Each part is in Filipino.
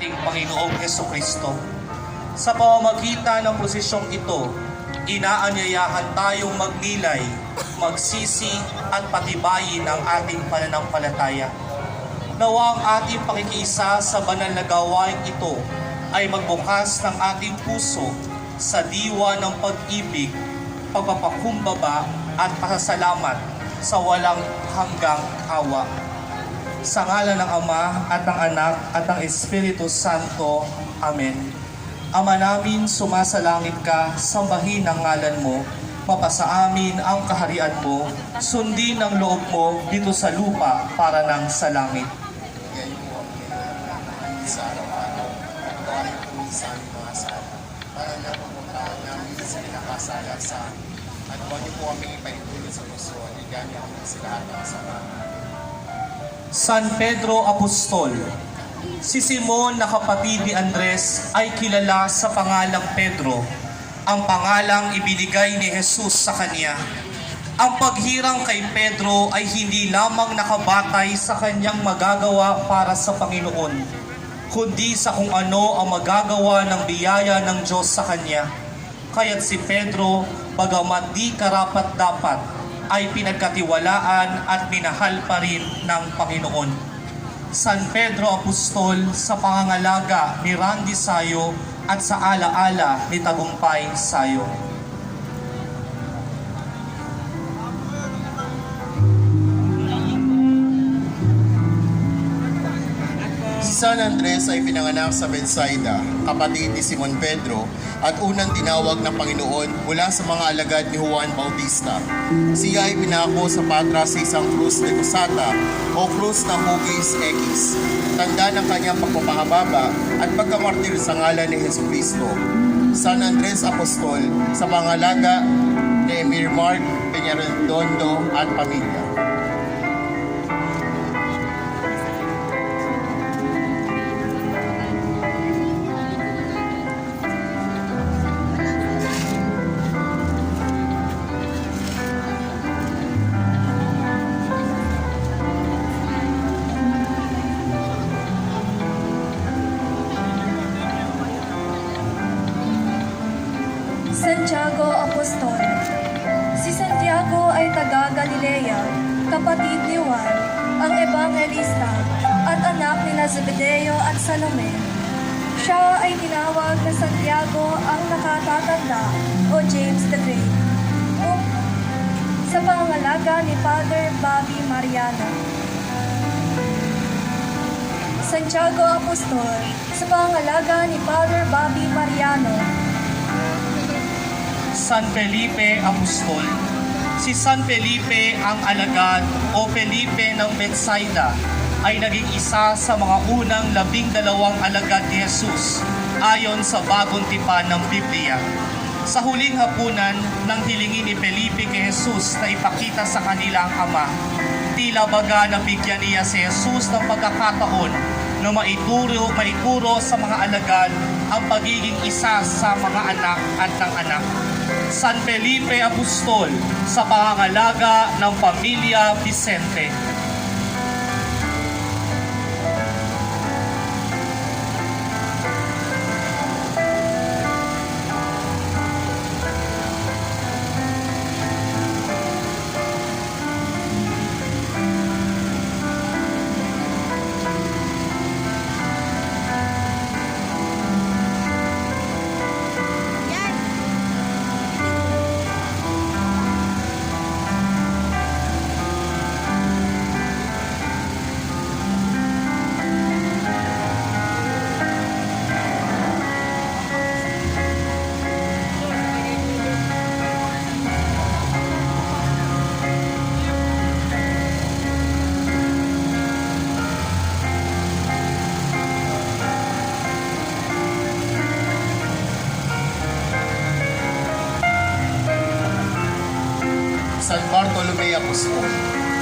ating Panginoong Hesukristo. Sa pamamagitan ng prosesyong ito, inaanyayahan tayong magnilay, magsisi at patibayin ang ating pananampalataya. Nawa ang ating pakikiisa sa banal na gawain ito ay magbukas ng ating puso sa diwa ng pag-ibig, pagpapakumbaba at pasasalamat sa walang hanggang awa. Sa ngalan ng Ama at ng Anak at ng Espiritu Santo. Amen. Ama namin, sumasalangit ka, sambahin ang ngalan mo, mapasa amin ang kaharian mo, sundin ang loob mo dito sa lupa para nang sa langit. Ngayon po ang kayo sa araw-araw at gawain po sa aming mga sala. Para na pumuntahan namin sa pinakasala sa amin. At huwag niyo po kami ipaitulot sa puso at igamit kami sa lahat ng kasama. San Pedro Apostol. Si Simon na kapatid ni Andres ay kilala sa pangalang Pedro, ang pangalang ibinigay ni Jesus sa kanya. Ang paghirang kay Pedro ay hindi lamang nakabatay sa kanyang magagawa para sa Panginoon, kundi sa kung ano ang magagawa ng biyaya ng Diyos sa kanya. Kaya't si Pedro, bagamat di karapat-dapat, ay pinagkatiwalaan at minahal pa rin ng Panginoon. San Pedro Apostol sa pangangalaga ni Randy Sayo at sa alaala ni Tagumpay Sayo. Si San Andres ay pinanganak sa Bethsaida, kapatid ni Simon Pedro, at unang tinawag ng Panginoon mula sa mga alagad ni Juan Bautista. Siya ay pinako sa patras sa isang krus de Cosata o krus ng Hugis X, tanda ng kanyang pagpapahababa at pagkamartir sa ngalan ni Jesucristo. San Andres Apostol sa pangalaga ni Emir Mark Peñarredondo at pamilya. Santiago Apostol. Si Santiago ay taga Galilea, kapatid ni Juan, ang ebangelista, at anak ni Zebedeo at Salome. Siya ay tinawag na Santiago ang nakatatanda o James the Great, sa pangalaga ni Father Bobby Mariano. Santiago Apostol sa pangalaga ni Father Bobby Mariano. San Felipe Apostol. Si San Felipe ang alagad o Felipe ng Bethsaida ay naging isa sa mga unang 12 alagad ni Jesus ayon sa bagong tipan ng Biblia. Sa huling hapunan nang hilingin ni Felipe kay Jesus na ipakita sa kanila ang Ama, tila baga nabigyan niya si Jesus ng pagkakataon na maituro sa mga alagad ang pagiging isa sa mga anak at ng anak. San Felipe Apostol sa pangangalaga ng pamilya Vicente. San Bartolome Apostol.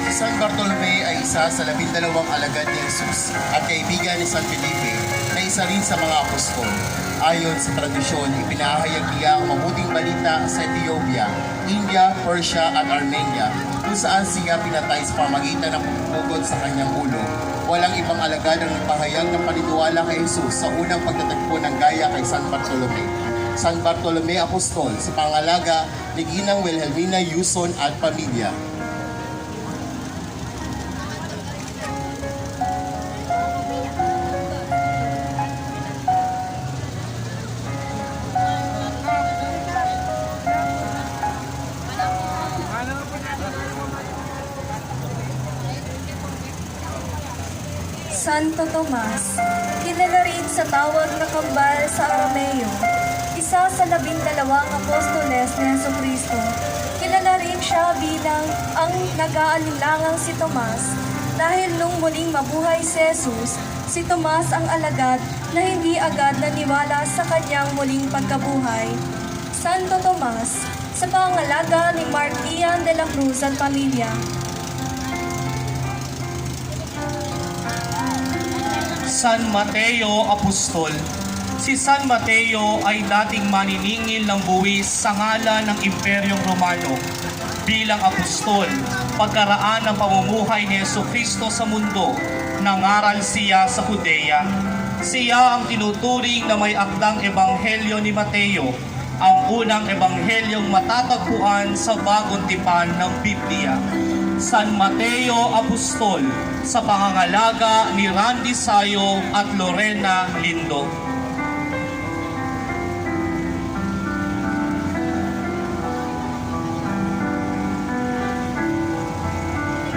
Si San Bartolome ay isa sa 12 alagad ni Jesus at kaibigan ni San Felipe na isa rin sa mga apostol. Ayon sa tradisyon, ipinahayag niya ang mabuting balita sa Ethiopia, India, Persia at Armenia, kung saan siya pinatay sa pamagitan ng pagpupugod sa kanyang ulo Walang ibang alagad ang nagpahayag ng paniniwala kay Jesus sa unang pagtatagpo ng gaya kay San Bartolome. San Bartolome Apostol sa pangalaga ni Ginang Wilhelmina Yuson at pamilya. Santo Tomas, kilala rin sa tawag na kambal sa Arameo, isa sa 12 apostoles ni Jesucristo. Kilala rin siya bilang ang nag-aalinlangang si Tomas dahil nung muling mabuhay si Jesus, si Tomas ang alagad na hindi agad naniwala sa kanyang muling pagkabuhay. Santo Tomas, sa pangalaga ni Martian de la Cruz at pamilya. San Mateo Apostol. Si San Mateo ay dating maniningil ng buwis sa ngalan ng Imperyong Romano. Bilang apostol, pagkaraan ng pamumuhay ni Jesucristo sa mundo, nangaral siya sa Judea. Siya ang tinuturing na may akdang ebanghelyo ni Mateo, ang unang ebanghelyong matatagpuan sa bagong tipan ng Biblia. San Mateo Apostol, sa pangangalaga ni Randy Sayo at Lorena Lindo.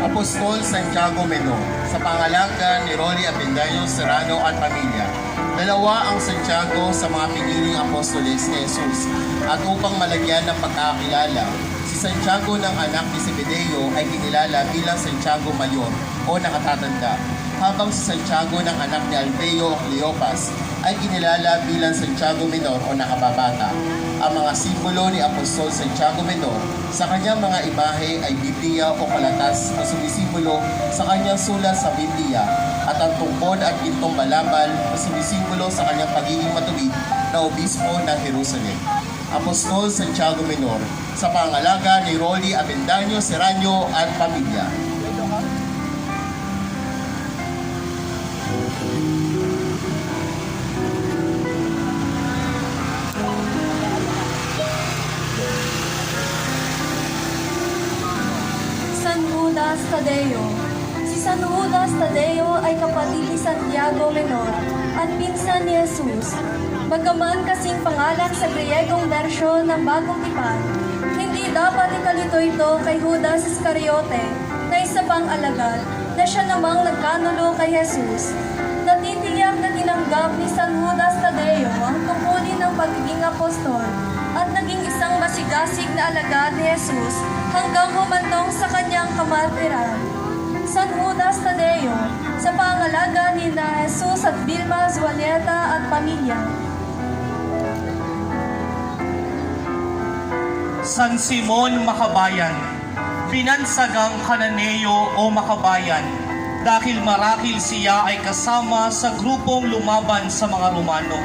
Apostol Santiago Menor, sa pangalaga ni Rolly Abendaño Serrano at pamilya. Dalawa ang Santiago sa mga piniling apostoles ni Jesus at upang malagyan ng pagkakilala, si Santiago ng anak ni Zebedeo ay kinilala bilang Santiago Mayor o nakatatanda, habang si Santiago ng anak ni Alfeo o Cleopas ay kinilala bilang Santiago Menor o nakababata. Ang mga simbolo ni Apostol Santiago Menor sa kanyang mga imahe ay Biblia o kalatas na sumisimbolo sa kanyang sulat sa Biblia at ang tungkod at gintong balabal na sumisimbolo sa kanyang pagiging matuwid na obispo ng Jerusalem. Apostol Santiago Menor, sa pangalaga ni Rolly Abendaño Serrano at pamilya. San Judas Tadeo. Si San Judas Tadeo ay kapatid ni Santiago Menor at pinsan ni Jesus. Bagaman kasing pangalan sa Griegong bersyon ng Bagong Tipan, hindi dapat ikalito ito kay Judas Iscariote na isa pang alagad na siya namang nagkanulo kay Jesus. Natitiyak na tinanggap ni San Judas Tadeo ang tungkulin ng pagiging apostol at naging isang masigasig na alagad ni Jesus hanggang humantong sa kanyang kamartiran. San Judas Tadeo, sa pangalaga ni na Jesus at Vilma Zualieta at pamilya. San Simon Makabayan, pinansagang Kananeo o Makabayan, dahil marahil siya ay kasama sa grupong lumaban sa mga Romano.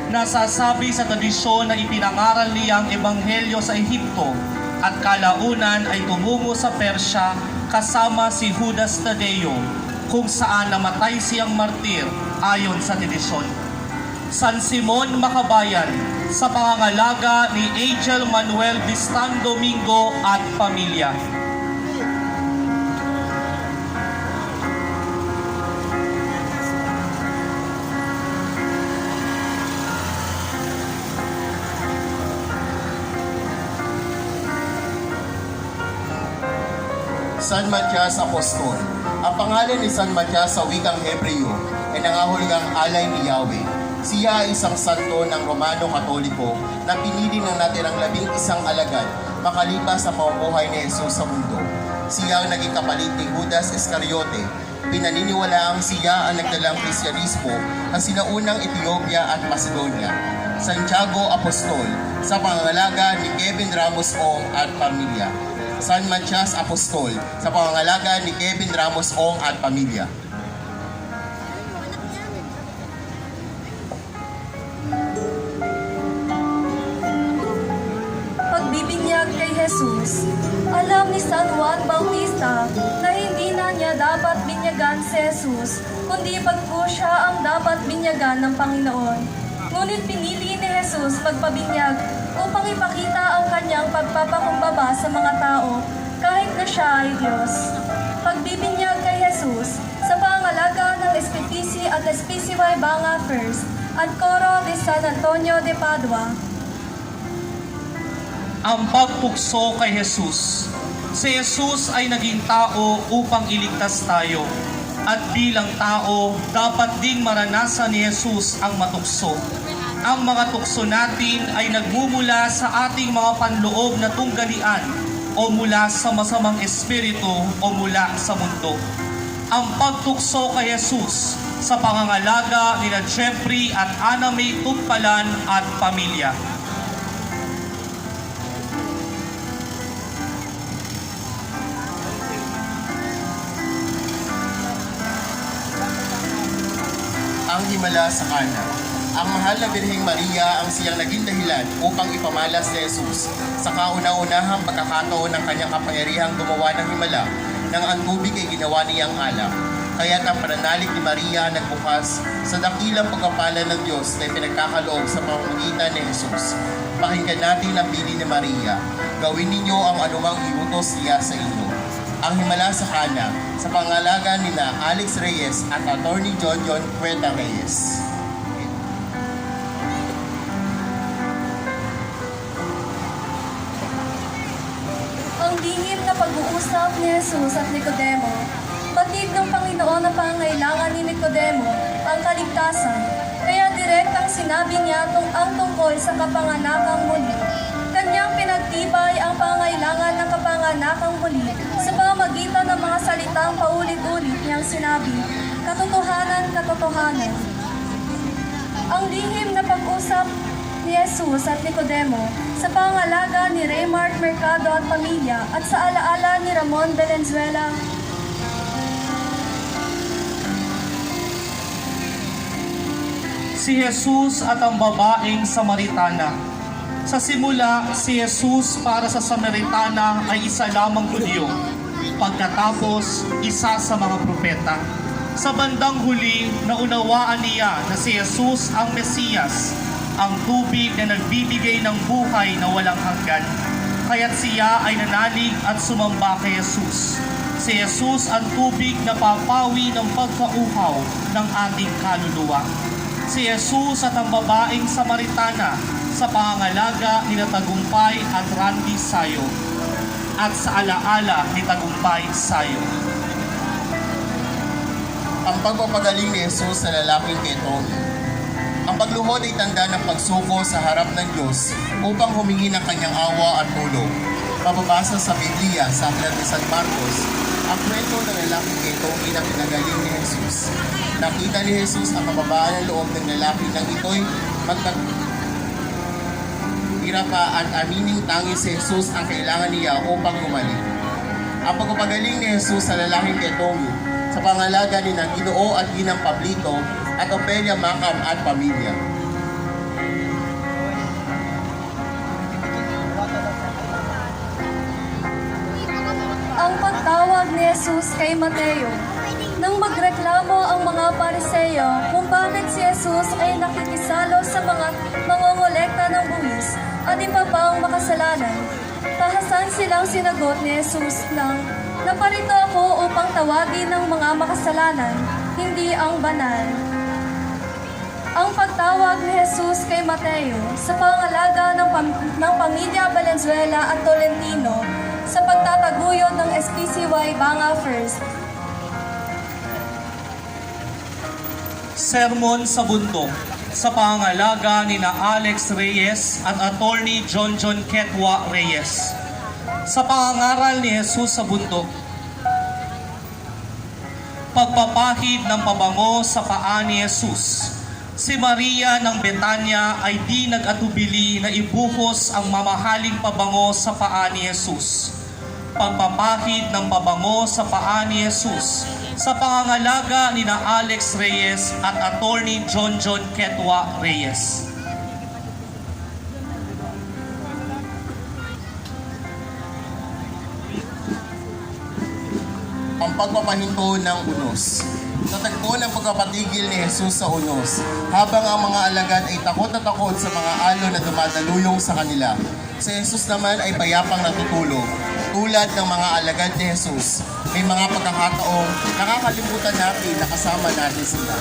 Nasasabi sa tradisyon na ipinangaral niya ang ebanghelyo sa Ehipto at kalaunan ay tumungo sa Persya kasama si Judas Tadeo, kung saan namatay siyang martir ayon sa tradisyon. San Simon Makabayan, sa pangangalaga ni Angel Manuel Bistan Domingo at pamilya. San Matias Apostol. Ang pangalan ni San Matias sa wikang Hebreo ay nangahulugang alay ni Yahweh. Siya ay isang santo ng Romano Katoliko na pinili ng natirang 11 alagad makalipas sa pamumuhay ni Jesus sa mundo. Siya ang naging kapalit ni Judas Iscariote. Pinaniniwalaang siya ang nagdalang Krisyanismo sa sinaunang Ethiopia at Macedonia. Santiago Apostol, sa pangangalaga ni Kevin Ramos Ong at pamilya. San Matias Apostol, sa pangangalaga ni Kevin Ramos Ong at pamilya. Pagbibinyag kay Jesus, alam ni San Juan Bautista na hindi na niya niya dapat binyagan si Jesus, kundi pagko siya ang dapat binyagan ng Panginoon. Ngunit pinili ni Jesus magpabinyag upang ipakita ang kanyang pagpapakumbaba sa mga tao kahit na siya ay Diyos. Pagbibinyag kay Jesus sa pangalaga ng SPPC at SPCY Banga First at Coro de San Antonio de Padua. Ang pagpukso kay Jesus. Si Jesus ay naging tao upang iligtas tayo. At bilang tao, dapat ding maranasan ni Jesus ang matukso. Ang mga tukso natin ay nagmumula sa ating mga panloob na tunggalian o mula sa masamang espiritu o mula sa mundo. Ang pagtukso kay Jesus sa pangangalaga nila Jeffrey at Ana May Tugpalan at pamilya. Ang himala sa Kana. Ang mahal na Birheng Maria ang siyang naging dahilan upang ipamalas ni Jesus sa kauna-unahang pagkakataon ng kanyang kapangyarihang gumawa ng himala nang ang tubig ay ginawa niyang alak. Kaya't ang pananalig ni Maria nagbukas sa dakilang pagkapalan ng Diyos na pinagkakaloob sa pamamagitan ni Jesus. Pakinggan natin ang pili ni Maria. Gawin ninyo ang anumang iutos niya sa inyo. Ang himala sa Kana sa pangalaga nina Alex Reyes at Attorney John Cueta Reyes. Ang lihim na pag-uusap ni Jesus at Nicodemo. Batid ng Panginoon ang pangangailangan ni Nicodemo ang kaligtasan. Kaya direktang sinabi niya ang tungkol sa kapanganakang muli. Kanyang pinagtibay ang pangangailangan ng kapanganakang muli sa pamamagitan ng mga salitang paulit-ulit niyang sinabi, katotohanan, katotohanan. Ang lihim na pag-usap ni Jesus at Nicodemo sa pangalaga ni Raymart Mercado at pamilya at sa alaala ni Ramon Valenzuela. Si Jesus at ang babaeng Samaritana. Sa simula, si Jesus para sa Samaritana ay isa lamang Hudyo. Pagkatapos, isa sa mga propeta. Sa bandang huli, naunawaan niya na si Jesus ang Mesiyas, ang tubig na nagbibigay ng buhay na walang hanggan. Kaya't siya ay nanalig at sumamba kay Jesus. Si Jesus ang tubig na papawi ng pagkauhaw ng ating kaluluwa. Si Jesus at ang babaeng Samaritana sa pangangalaga ni Tagumpay at Randy Sayo at sa alaala ni Tagumpay Sayo. Ang pagpapagaling ni Jesus sa lalaking kay Tony. Ang pagluhod ay tanda ng pagsuko sa harap ng Diyos upang humingi ng kanyang awa at tulong. Mababasa sa Biblia sa Aklat ni San Marcos, ang kwento ng lalaking kay Tony na pinagaling ni Jesus. Nakita ni Jesus ang kababaan ng loob ng lalaki nang ito'y magpapira pa at amining tanging si Jesus ang kailangan niya upang gumaling. Ang pagpapagaling ni Jesus sa lalaking kay Tony sa pangalaga ni ng Ginoo at Ginang Pablito at Opelia Macam at pamilya. Ang pagtawag ni Jesus kay Mateo. Nang magreklamo ang mga Pariseo kung bakit si Jesus ay nakikisalo sa mga mangongolekta ng buwis at iba pang makasalanan, tahasan silang sinagot ni Jesus lang, naparito ako upang tawagin ng mga makasalanan, hindi ang banal. Ang pagtawag ni Jesus kay Mateo sa pangalaga ng pamilya Valenzuela at Tolentino sa pagtataguyod ng SPCY Banga First. Sermon sa Bundok sa pangangalaga ni Alex Reyes at Attorney John Ketwa Reyes. Sa pangangaral ni Jesus sa Bundok, pagpapahid ng pabango sa paa ni Jesus. Si Maria ng Betanya ay di nag-atubili na ibuhos ang mamahaling pabango sa paa ni Jesus. Pagpapahid ng pabango sa paa ni Jesus sa pangangalaga ni Alex Reyes at Attorney John Ketwa Reyes. Ang pagpapahinto ng unos. Natagpuan ang pagpapatigil ni Jesus sa unos, habang ang mga alagad ay takot na takot sa mga alon na dumadaluyong sa kanila. Si Jesus naman ay payapang natutulog. Tulad ng mga alagad ni Jesus, may mga pagkakataong nakakalimutan natin na kasama natin sila.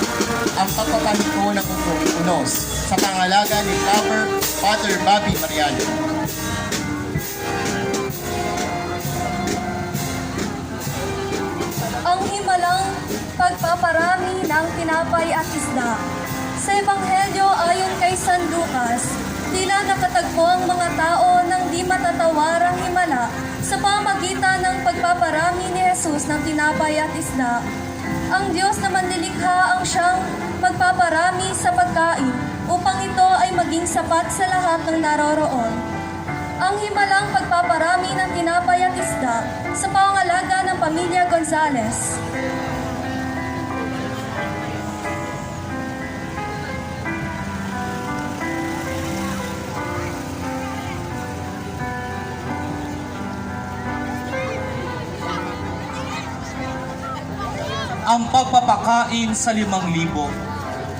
Ang pagpapahinto ng unos sa pangalaga ni Father Bobby Mariano. Ang himalang pagpaparami ng tinapay at isda. Sa Ebanghelyo ayon kay San Lucas, tila nakatagpo ang mga tao ng di matatawarang himala sa pamagitan ng pagpaparami ni Jesus ng tinapay at isda. Ang Diyos na manlilikha ang siyang magpaparami sa pagkain upang ito ay maging sapat sa lahat ng naroroon. Ang himalang pagpaparami ng tinapay at isda sa pangalaga ng pamilya Gonzales. Ang pagpapakain sa 5,000.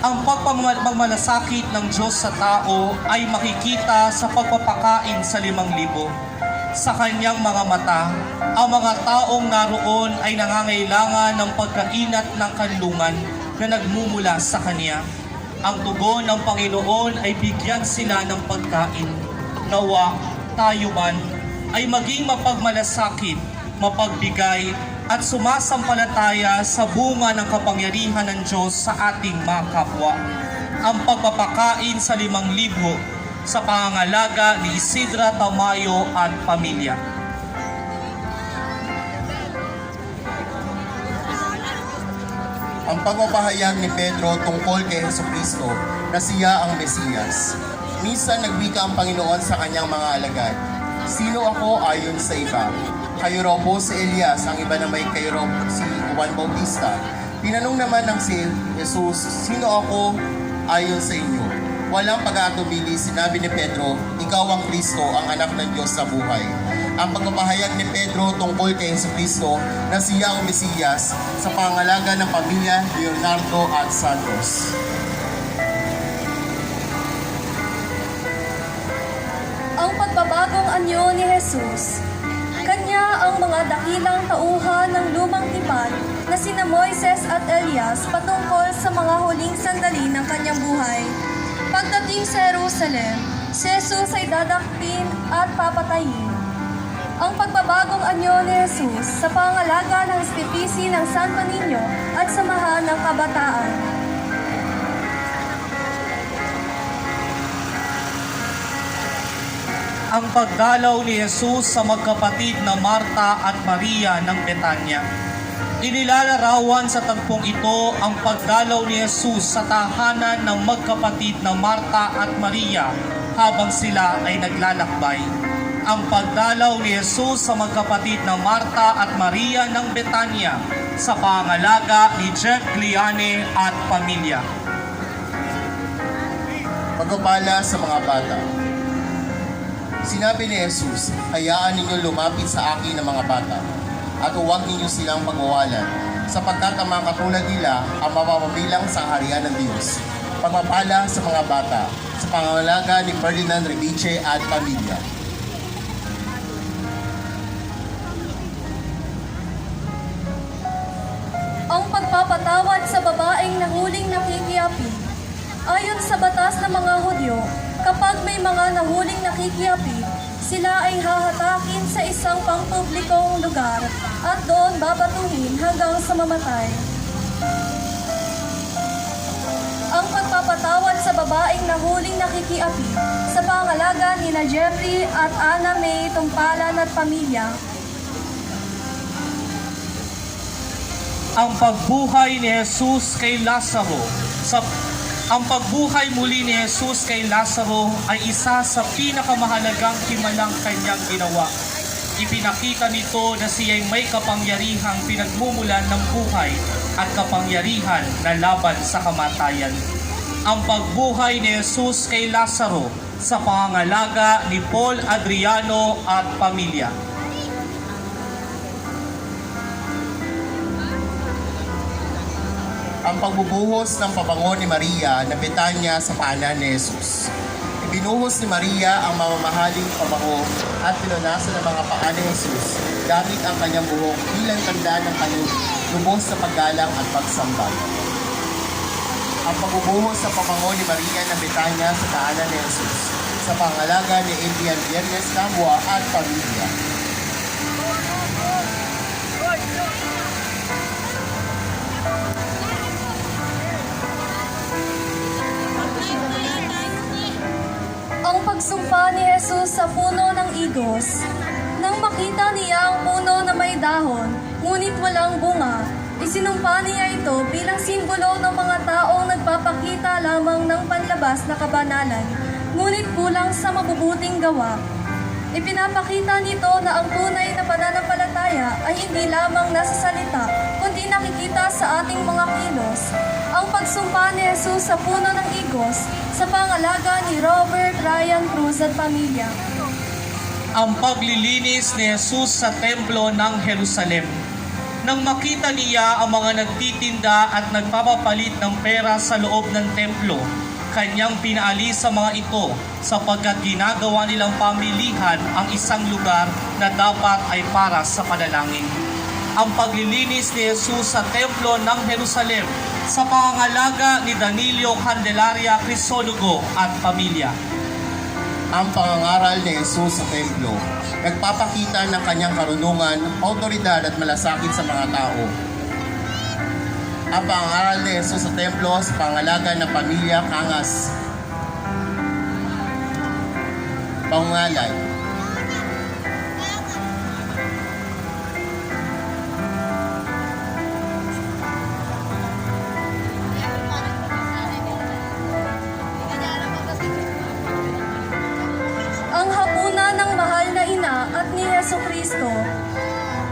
Ang pagmamalasakit ng Diyos sa tao ay makikita sa pagpapakain sa 5,000. Sa kanyang mga mata, ang mga taong naroon ay nangangailangan ng pagkainat ng kanlungan na nagmumula sa kanya. Ang tugon ng Panginoon ay bigyan sila ng pagkain. Nawa, tayo man ay maging mapagmalasakit, mapagbigay, at sumasampalataya sa bunga ng kapangyarihan ng Diyos sa ating mga kapwa. Ang pagpapakain sa 5,000 sa pangangalaga ni Isidra Tamayo at pamilya. Ang pagpapahayag ni Pedro tungkol kay Jesucristo na siya ang Mesiyas. Minsan nagbika ang Panginoon sa kanyang mga alagad, "Sino ako ayon sa iba? Kayo raw po si Elias, ang iba naman kayo raw si Juan Bautista." Tinanong naman ng si Jesus, "Sino ako ayon sa inyo?" Walang pag-aatubili, sinabi ni Pedro, "Ikaw ang Kristo, ang anak ng Diyos sa buhay." Ang pagpapahayag ni Pedro tungkol kay Jesucristo na siya ang Mesiyas sa pangalaga ng pamilya Leonardo at Santos. Ang pagbabagong anyo ni Jesus. Kanya ang mga dakilang tauhan ng lumang tipan na sina Moises at Elias patungkol sa mga huling sandali ng kanyang buhay. Pagdating sa Jerusalem, si Jesus ay dadakpin at papatayin. Ang pagbabagong anyo ni Jesus sa pangalaga ng estipisi ng Santo Niño at samahan ng kabataan. Ang pagdalaw ni Jesus sa magkapatid na Marta at Maria ng Betanya. Inilalarawan sa tagpong ito ang pagdalaw ni Jesus sa tahanan ng magkapatid na Marta at Maria habang sila ay naglalakbay. Ang pagdalaw ni Jesus sa magkapatid na Marta at Maria ng Betanya sa pangalaga ni Jeff Gliane at pamilya. Pagpapala sa mga bata. Sinabi ni Jesus, "Hayaan ninyo lumapit sa akin ang mga bata, at huwag ninyo silang pagwawalan, sapagkat ang mga katulad nila ang mapapabilang sa kaharian ng Diyos." Pagpapala sa mga bata, sa pangangalaga ni Ferdinand Rebiche at pamilya. Ang pagpapatawad sa babaeng nahuling nakikiapi. Ayon sa batas ng mga Hudyo, kapag may mga nahuling nakikiapi, sila ay hahatakin sa isang pangpublikong lugar at doon babatuhin hanggang sa mamatay. Ang pagpapatawad sa babaeng nahuling nakikiapi sa pangalaga ni na Jeffrey at Anna May Tumpalan at pamilya. Ang pagbuhay ni Jesus kay Lazaro. Ang pagbuhay muli ni Jesus kay Lazaro ay isa sa pinakamahalagang himalang kanyang ginawa. Ipinakita nito na siya'y may kapangyarihang pinagmumulan ng buhay at kapangyarihan na laban sa kamatayan. Ang pagbuhay ni Jesus kay Lazaro sa pangangalaga ni Paul Adriano at pamilya. Ang pagbubuhos ng pabango ni Maria na Betanya sa paanan ni Jesus. Ibinuhos ni Maria ang mamamahaling pabango at pinunasan ng mga paa ni Jesus gamit ang kanyang buhok bilang tanda ng kanyang lubos sa paggalang at pagsamba. Ang pagbubuhos sa pabango ni Maria na Betanya sa paanan ni Jesus sa pangalaga ni Adrian Viernes Camua at pamilya. Ang pagsumpa ni Jesus sa puno ng igos. Nang makita niya ang puno na may dahon, ngunit walang bunga, isinumpa niya ito bilang simbolo ng mga taong nagpapakita lamang ng panlabas na kabanalan, ngunit kulang sa mabubuting gawa. Ipinapakita nito na ang tunay na pananampalataya ay hindi lamang nasa salita, kundi nakikita sa ating mga kilos. Ang pagsumpa ni Jesus sa puno ng igos sa pangalaga ni Robert Ryan Cruz at pamilya. Ang paglilinis ni Jesus sa templo ng Jerusalem. Nang makita niya ang mga nagtitinda at nagpapapalit ng pera sa loob ng templo, kanyang pinaalis sa mga ito sapagkat ginagawa nilang pamilihan ang isang lugar na dapat ay para sa panalangin. Ang paglilinis ni Jesus sa templo ng Jerusalem sa pangangalaga ni Danilo Candelaria Crisologo at pamilya. Ang pangangaral ni Jesus sa templo, nagpapakita ng kanyang karunungan, autoridad at malasakit sa mga tao. Ang pangangaral ni Jesus sa templo sa pangalaga ng pamilya Kangas. Pangungalay. Ang hapunan ng mahal na ina at ni Jesucristo.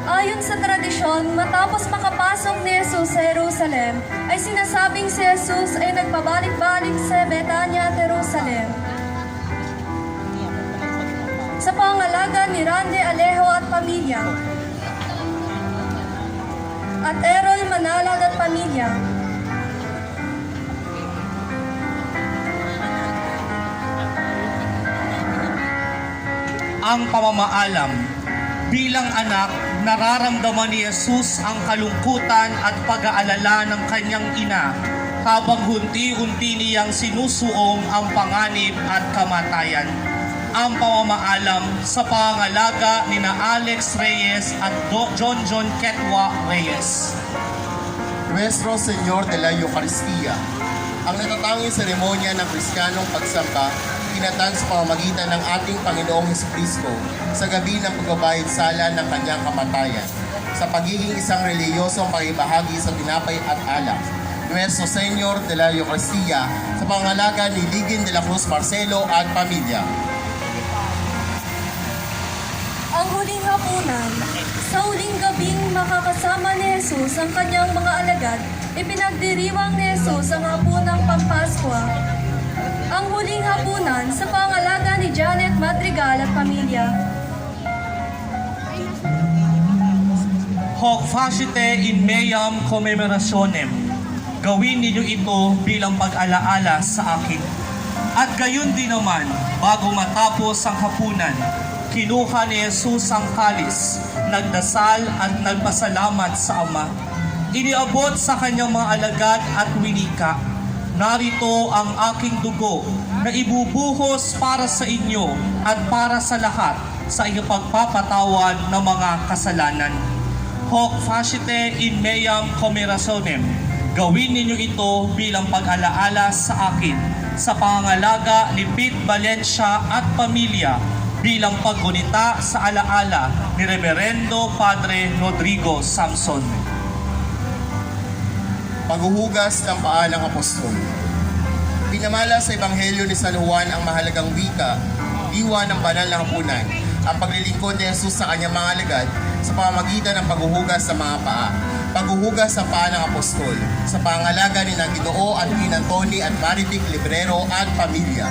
Ayon sa tradisyon, matapos makapasok ni Jesus sa Jerusalem, ay sinasabing si Jesus ay nagpabalik-balik sa Betanya at Jerusalem. Sa pangalaga ni Randy Alejo at pamilya, at Errol Manalad at pamilya, Ang pamamaalam. Bilang anak, nararamdaman ni Jesus ang kalungkutan at pag-aalala ng kanyang ina habang hunti-hunti niyang sinusuong ang panganib at kamatayan. Ang pamamaalam sa pangangalaga ni na Alex Reyes at John Ketwa Reyes. Nuestro Señor de la Eucaristía, ang natatanging seremonya ng Kristiyanong pagsamba, tinatag sa pamamagitan ng ating Panginoong Jesucristo sa gabi ng pagbabayad sala ng kanyang kamatayan, sa pagiging isang reliyosong pakibahagi sa tinapay at alak. Nuestro Señor de la Eucaristía, sa pangalaga ni Ligin de la Cruz Marcelo at pamilya. ang huling hapunan. Sa huling gabing makakasama ni Jesus ang kanyang mga alagad, ipinagdiriwang ni Jesus ang hapunang Pampaskwa. Ang huling hapunan sa pangalaga ni Janet Madrigal at pamilya. Hoc facite in meam commemorationem. Gawin ninyo ito bilang pag-alaala sa akin. At gayon din naman, bago matapos ang hapunan, kinuha ni Jesus ang kalis, nagdasal at nagpasalamat sa Ama. Iniabot sa kanyang mga alagad at winika, narito ang aking dugo na ibubuhos para sa inyo at para sa lahat sa ipagpapatawad ng mga kasalanan. Hoc facite in meam commemorationem. Gawin ninyo ito bilang pag-alaala sa akin sa pangangalaga ni Pete Valencia at pamilya bilang paggunita sa alaala ni Reverendo Padre Rodrigo Samson. Paghuhugas ng paa ng apostol. Pinamala sa Ebanghelyo ni San Juan ang mahalagang wika, diwa ng banal na hapunan, ang paglilingkod ni Jesus sa kanyang mga alagad sa pamamagitan ng paghuhugas sa mga paa. Paghuhugas sa paa ng apostol sa pangalaga ni Ginoo at Antoni at Maritic Librero at pamilya.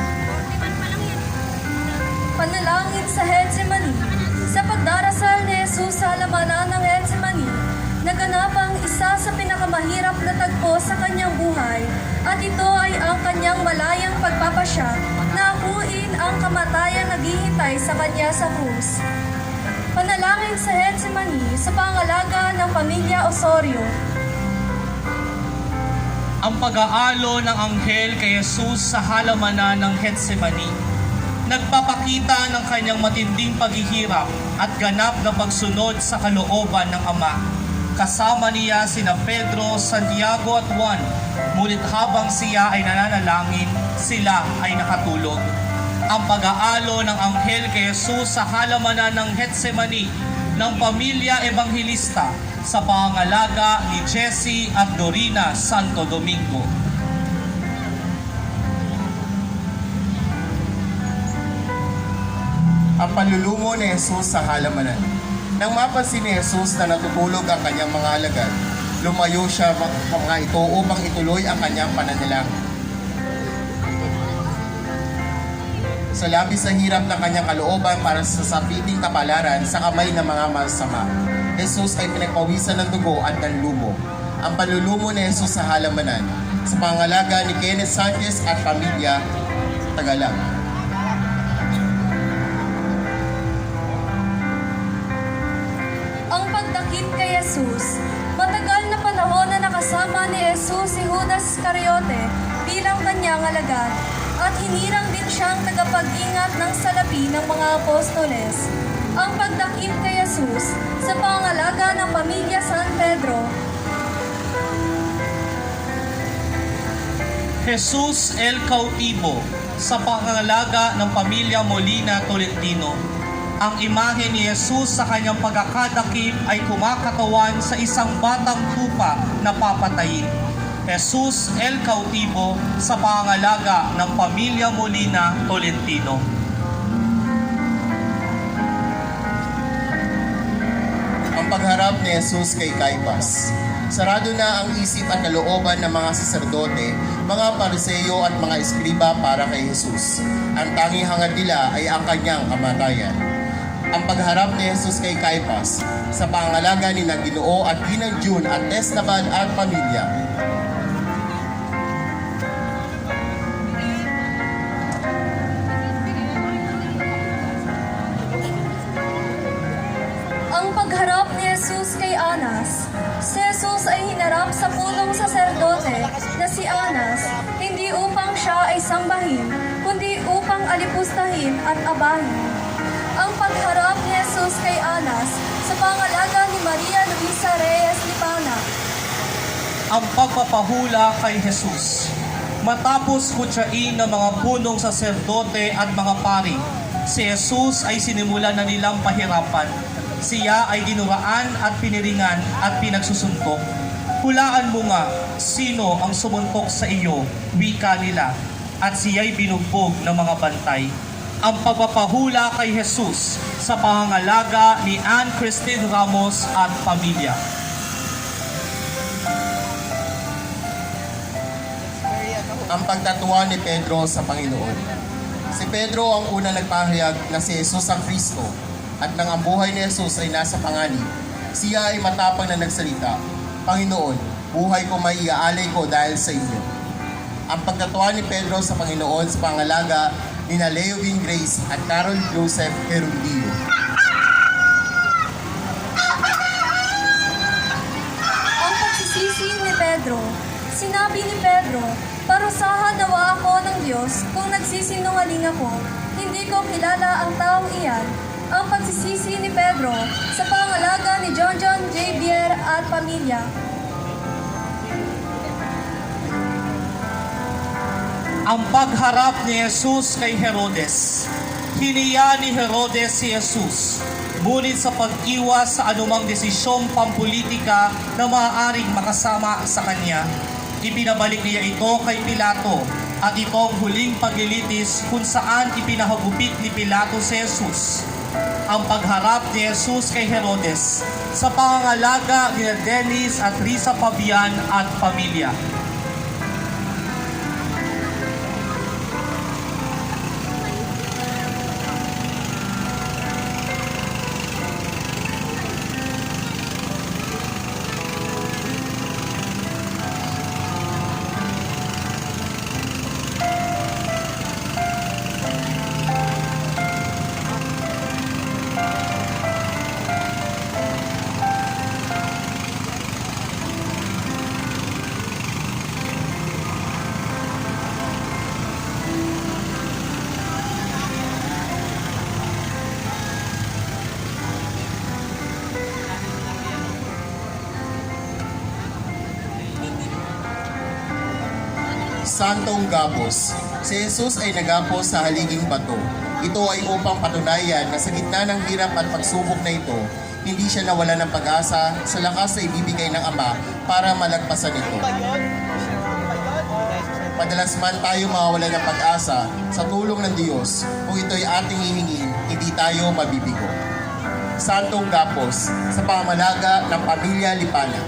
Panalangin sa Getsemani. Sa pagdarasal ni Jesus sa halamanan ng Getsemani, naganap ang isa sa pinakamahirap na tagpo sa kanyang buhay at ito ay ang kanyang malayang pagpapasya na akuin ang kamatayan naghihintay sa kanya sa krus. Panalangin sa Getsemani sa pangalaga ng pamilya Osorio. Ang pag-aalo ng anghel kay Jesus sa halamanan ng Getsemani, nagpapakita ng kanyang matinding paghihirap at ganap na pagsunod sa kalooban ng Ama. Kasama niya sina Pedro, Santiago at Juan, ngunit habang siya ay nananalangin, sila ay nakatulog. Ang pag-aalo ng anghel kay Jesus sa halamanan ng Getsemani ng pamilya Ebanghelista sa pangalaga ni Jessie at Dorina Santo Domingo. Ang panlulumo ni Jesus sa halamanan. Nang mapansin ni Jesus na natutulog ang kanyang mga alagad, lumayo siya mga ito upang ituloy ang kanyang pananalangin. Sa labis na hirap ng kanyang kalooban para sa sapiting kapalaran sa kamay ng mga masama, Jesus ay pinagpawisan ng dugo at ng lumo. Ang panlulumo ni Jesus sa halamanan sa pangalaga ni Kenneth Sanchez at pamilya Tagalag. Ang pagdakip kay Jesus. Matagal na panahon na nakasama ni Jesus si Judas Iscariote bilang kanyang alagad at hinirang din siyang tagapag-ingat ng salapi ng mga apostoles. Ang pagdakip kay Jesus sa pangalaga ng pamilya San Pedro. Jesus El Cautivo sa pangalaga ng pamilya Molina Tolentino. Ang imahe ni Jesus sa kanyang pagkakadakip ay kumakatawan sa isang batang tupa na papatayin. Jesus El Cautivo sa pangalaga ng pamilya Molina Tolentino. Ang pagharap ni Jesus kay Caiphas. Sarado na ang isip at kalooban ng mga saserdote, mga pariseyo at mga eskriba para kay Jesus. Ang tanging hangad nila ay ang kanyang kamatayan. Ang pagharap ni Jesus kay Caiphas sa pangalaga ni Ginoo at Ginang June at Esteban at pamilya. Ang pagharap ni Jesus kay Anas. Si Jesus ay hinarap sa punong saserdote na si Anas, hindi upang siya ay sambahin, kundi upang alipustahin at abahin. Ang pagharap ni Jesus kay Anas sa pangalaga ni Maria Luisa Reyes Lipana. Ang pagpapahula kay Jesus. Matapos kutsain ng mga punong saserdote at mga pari, si Jesus ay sinimulan na nilang pahirapan. Siya ay dinuraan at piniringan at pinagsusuntok. Hulaan mo nga, sino ang sumuntok sa iyo, wika nila, at siya'y binugbog ng mga bantay. Ang pagpapahula kay Jesus sa pangangalaga ni Ann Christine Ramos at pamilya. Ang pagtatuwa ni Pedro sa Panginoon. Si Pedro ang unang nagpahayag na si Jesus ang Kristo at nang ang buhay ni Jesus ay nasa panganib. Siya ay matapang na nagsalita, Panginoon, buhay ko may iaalay ko dahil sa inyo. Ang pagtatuwa ni Pedro sa Panginoon sa pangalaga ni Leovin Grace at Carol Joseph Gerundio. Ang pagsisisi ni Pedro. Sinabi ni Pedro, parusahan nawa ako ng Diyos kung nagsisinungaling ako. Hindi ko kilala ang taong iyan. Ang pagsisisi ni Pedro sa pangalaga ni John J. Bier at pamilya. Ang pagharap ni Jesus kay Herodes. Hiniya ni Herodes si Jesus, ngunit sa pag-iwas sa anumang desisyong pampolitika na maaaring makasama sa kanya, ipinabalik niya ito kay Pilato at ito ang huling paglilitis kung saan ipinahagupit ni Pilato si Jesus. Ang pagharap ni Jesus kay Herodes sa pangangalaga ni Dennis at Risa Fabian at pamilya. Santong Gapos. Si Jesus ay nagapos sa haliging bato. Ito ay upang patunayan na sa gitna ng hirap at pagsubok na ito, hindi siya nawala ng pag-asa sa lakas na ibibigay ng Ama para malagpasan ito. Madalas man tayo mawawala ng pag-asa sa tulong ng Diyos, kung ito'y ating hihingin, hindi tayo mabibigo. Santong Gapos sa pamalaga ng Pamilya Lipana.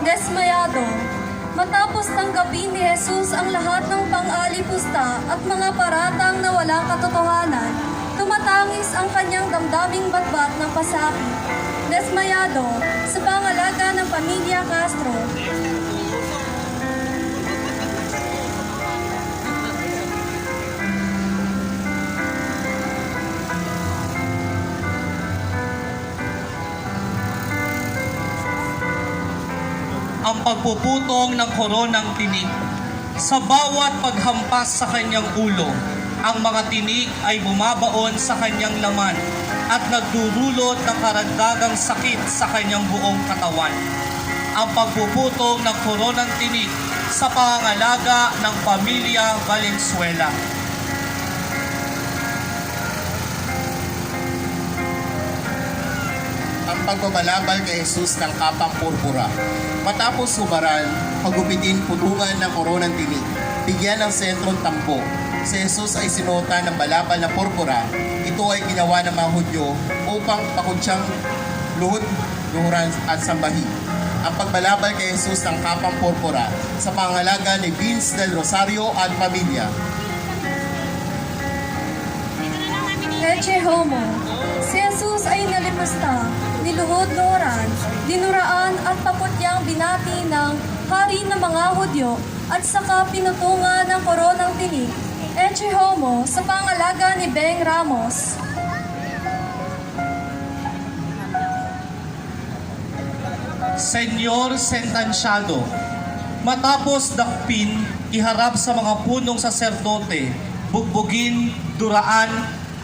Desmayado. Matapos tanggapin ni Jesus ang lahat ng pang-alipusta at mga paratang na walang katotohanan, tumatangis ang kanyang damdaming batbat ng pasakit. Desmayado sa pangalaga ng Pamilya Castro. Ang pagpuputong ng koronang tinig. Sa bawat paghampas sa kanyang ulo, ang mga tinig ay bumabaon sa kanyang laman at nagdudulot ng karagdagang sakit sa kanyang buong katawan. Ang pagpuputong ng koronang tinig sa pangangalaga ng Pamilya Valenzuela. Ang pagbabalabal kay Jesus ng kapang purpura. Matapos hubaran, pagupitin, putungan ng koronang tinig, bigyan ng sentrong tampo. Si Jesus ay sinuota ng balabal na purpura. Ito ay ginawa ng mga Hudyo upang pakunsyang luhuran at sambahin. Ang pagbalabal kay Jesus ng kapang purpura sa pangalaga ni Vince del Rosario at pamilya. Leche Homo. Si Jesus ay nalimusta, niluhod-luhuran, dinuraan at paputyang binati ng hari ng mga Hudyo at saka pinutungan ng koronang tinig. Leche Homo sa pangalaga ni Beng Ramos. Senyor Sentansyado. Matapos dakpin, iharap sa mga punong saserdote, bugbugin, duraan,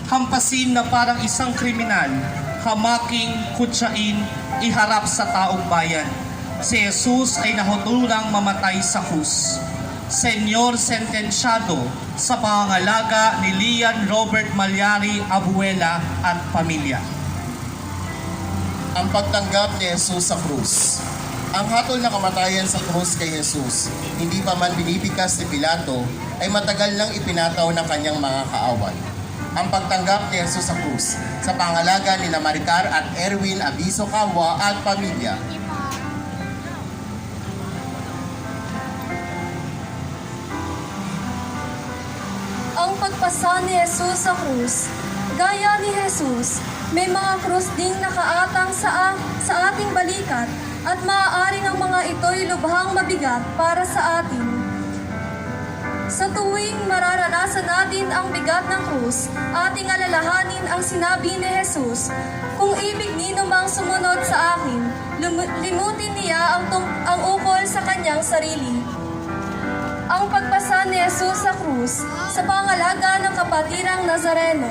hampasin na parang isang kriminal, hamaking, kutsain, iharap sa taong bayan. Si Jesus ay nahuturang mamatay sa krus. Senyor Sentensyado sa pangangalaga ni Lian Robert Malyari Abuela at pamilya. Ang pagtanggap ni Jesus sa krus. Ang hatol na kamatayan sa krus kay Jesus, hindi pa man binibigkas ni Pilato, ay matagal nang ipinataw ng kanyang mga kaaway. Ang pagtanggap ni Jesus sa krus sa pangalaga ni Maricar at Erwin Abiso Kawa at pamilya. Ang pagpasa ni Jesus sa krus. Gaya ni Jesus, may mga krus ding nakaatang sa ating balikat at maaaring ang mga ito'y lubhang mabigat para sa atin. Sa tuwing mararanasan natin ang bigat ng krus, ating alalahanin ang sinabi ni Jesus, "Kung ibig nino mang sumunod sa akin, limutin niya ang ukol sa kanyang sarili." Ang pagpasa ni Jesus sa krus sa pangalaga ng kapatirang Nazareno.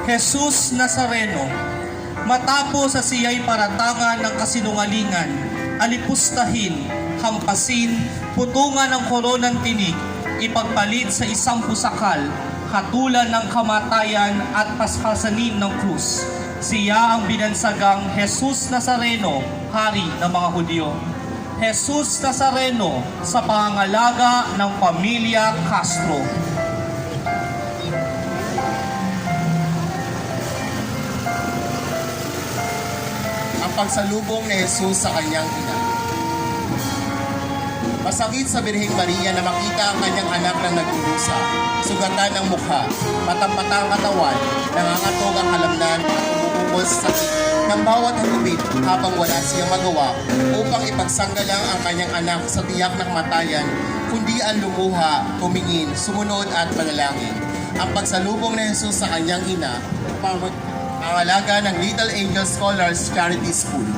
Jesus Nazareno, matapos sa siya'y paratangan ng kasinungalingan, alipustahin, hampasin, putungan ng koronang tinig, ipagpalit sa isang pusakal, hatulan ng kamatayan at paspasanin ng krus. Siya ang binansagang Jesus Nazareno, hari ng mga Hudyo. Jesus Nazareno sa pangangalaga ng Pamilya Castro. Ang pagsalubong ni Jesus sa kanyang ina. Masakit sa Birheng Maria na makita ang kanyang anak na nagdurusa, sugatan ng mukha, matampatang katawan, nangangatog ang kalamnan at umuukol sa sakit ng bawat hagupit habang wala siyang magawa upang ipagsanggalang ang kanyang anak sa tiyak na kamatayan, kundi ang lumuha, tumingin, sumunod at manalangin. Ang pagsalubong ni Jesus sa kanyang ina, ang alaga ng Little Angel Scholars Charity School.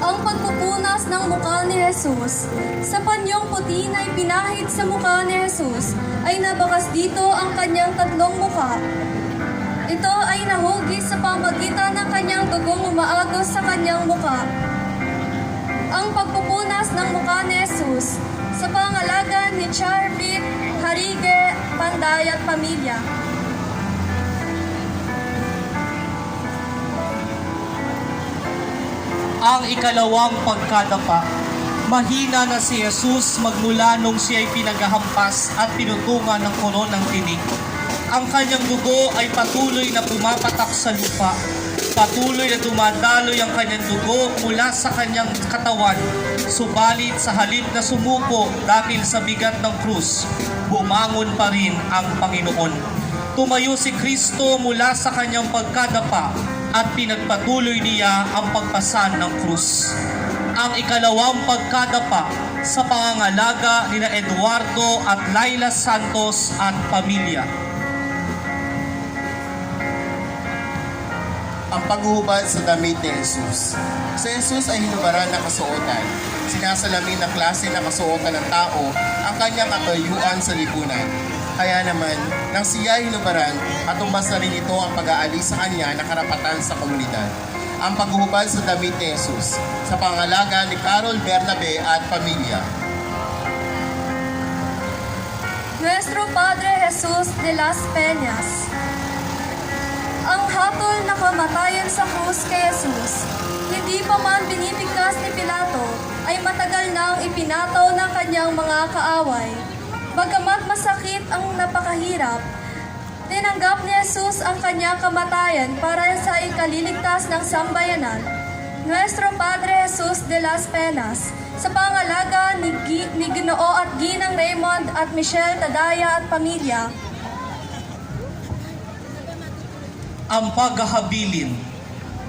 Ang pagpupunas ng mukha ni Jesus. Sa panyong puti na ipinahid sa mukha ni Jesus, ay nabakas dito ang kanyang tatlong mukha. ito ay nahugis sa pamagitan ng kanyang dugong umaagos sa kanyang muka. Ang pagpupunas ng mukha ni Jesus sa pangalaga ni Charbit, Harige, Panday at pamilya. Ang ikalawang pagkadapa. Mahina na si Jesus magmula nung siya ay pinaghahampas at pinutungan ng koronang tinig. Ang kanyang dugo ay patuloy na pumapatak sa lupa. Patuloy na dumadaloy ang kanyang dugo mula sa kanyang katawan. Subalit sa halip na sumuko dahil sa bigat ng krus, bumangon pa rin ang Panginoon. Tumayo si Kristo mula sa kanyang pagkadapa at pinagpatuloy niya ang pagpasan ng krus. Ang ikalawang pagkadapa sa pangangalaga nina Eduardo at Laila Santos at pamilya. Ang paghuhubad sa damit ni Jesus. Si Jesus ay hinubaran ng kasuotan. Sinasalamin ng klase ng kasuotan ng tao ang kanyang katayuan sa lipunan. Kaya naman, nang siya ay hinubaran, at tumbas na rin ito ang pag-aalis sa kanya na karapatan sa komunidad. Ang paghuhubad sa damit ni Jesus sa pangalaga ni Carol Bernabe at pamilya. Nuestro Padre Jesus de las Peñas. Ang hatol na kamatayan sa krus kay Jesus, hindi pa man binibigkas ni Pilato, ay matagal nang ipinataw ng kanyang mga kaaway. Bagamat masakit ang napakahirap, tinanggap ni Jesus ang kanyang kamatayan para sa ikaliligtas ng sambayanan. Nuestro Padre Jesus de las Penas, sa pangalaga ni Ginoo at Ginang Raymond at Michelle Tadaya at pamilya. Ang paghahabilin.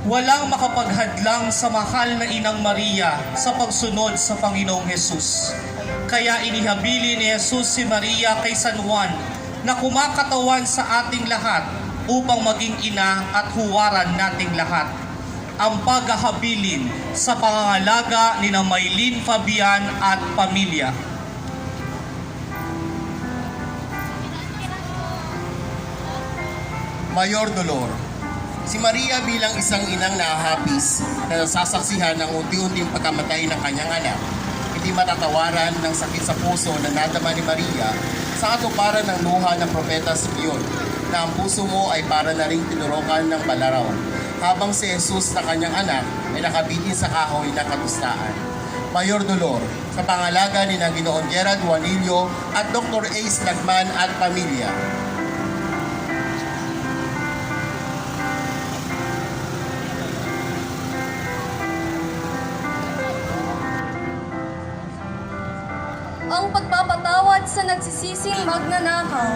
Walang makapaghadlang sa mahal na Inang Maria sa pagsunod sa Panginoong Hesus. Kaya inihabili ni Jesus si Maria kay San Juan na kumakatawan sa ating lahat upang maging ina at huwaran nating lahat. Ang paghahabilin sa pangangalaga ni na Maylin Fabian at pamilya. Mayor Dolor. Si Maria bilang isang inang nahahapis na nasasaksihan ng unti-unting pagkamatay ng kanyang anak, hindi matatawaran ng sakit sa puso na nadama ni Maria sa katuparan ng luha ng propeta Simeon na ang puso mo ay para na ring tinurukan ng balaraw, habang si Jesus na kanyang anak ay nakabitin sa kahoy ng katustaan. Mayor Dolor, sa pangalaga ni Ginoong Gerald Juanillo at Dr. Ace Lagman at pamilya. Ang pagpapatawad sa nagsisising magnanakaw.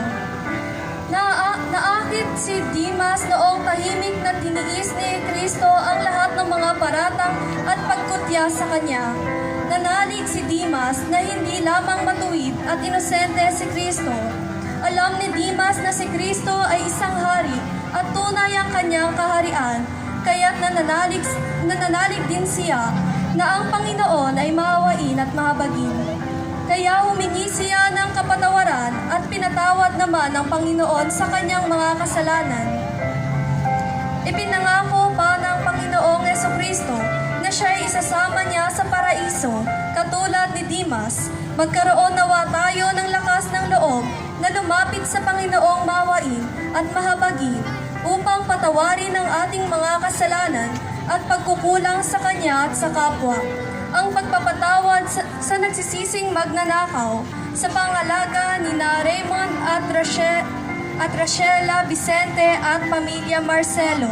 Naakit si Dimas noong tahimik na tiniis ni Kristo ang lahat ng mga paratang at pagkutya sa kanya. Nanalig si Dimas na hindi lamang matuwid at inosente si Kristo. Alam ni Dimas na si Kristo ay isang hari at tunay ang kanyang kaharian, kaya't nananalig din siya na ang Panginoon ay maawain at mahabagin. Kaya humingi siya ng kapatawaran at pinatawad naman ng Panginoon sa kanyang mga kasalanan. Ipinangako pa ng Panginoong Jesucristo na siya ay isasama niya sa paraiso, katulad ni Dimas. Magkaroon nawa tayo ng lakas ng loob na lumapit sa Panginoong mawain at mahabagin upang patawarin ang ating mga kasalanan at pagkukulang sa Kanya at sa kapwa. Ang pagpapatawad sa nagsisising magnanakaw sa pangalaga ni Raymond at Rachela Vicente at pamilya Marcelo.